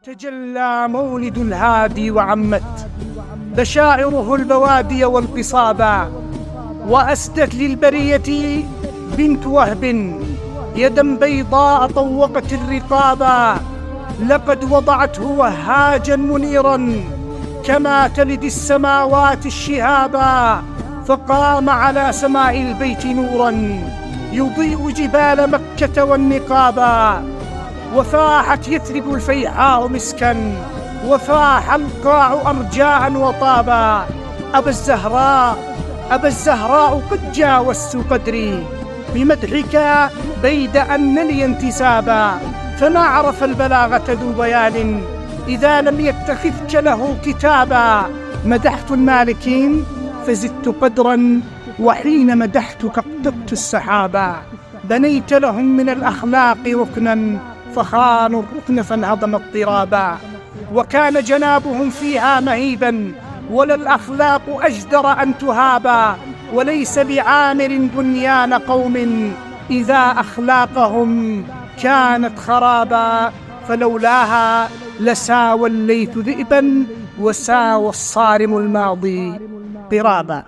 تجلى مولد الهادي وعمت بشائره البوادي والقصابا، وأسدت للبرية بنت وهب يدا بيضاء طوقت الرقابا، لقد وضعته وهاجا منيرا كما تلد السماوات الشهابا، فقام على سماء البيت نورا يضيء جبال مكة والنقابا، وفاحت يثرب الفيحاء مسكا وفاح القاع أرجاء وطابا. أبا الزهراء قد جاوزت قدري بمدحك بيد أنني انتسابا، فما عرف البلاغة ذو بيان إذا لم يتخذك له كتابا. مدحت المالكين فزدت قدرا وحين مدحتك اقتبت السحابا، بنيت لهم من الأخلاق ركنا فخانوا الركن فانهضم اضطرابا، وكان جنابهم فيها مهيبا ولا الأخلاق أجدر أن تهابا، وليس بعامر بنيان قوم إذا أخلاقهم كانت خرابا، فلولاها لساوى الليث ذئبا وساوى الصارم الماضي قرابا.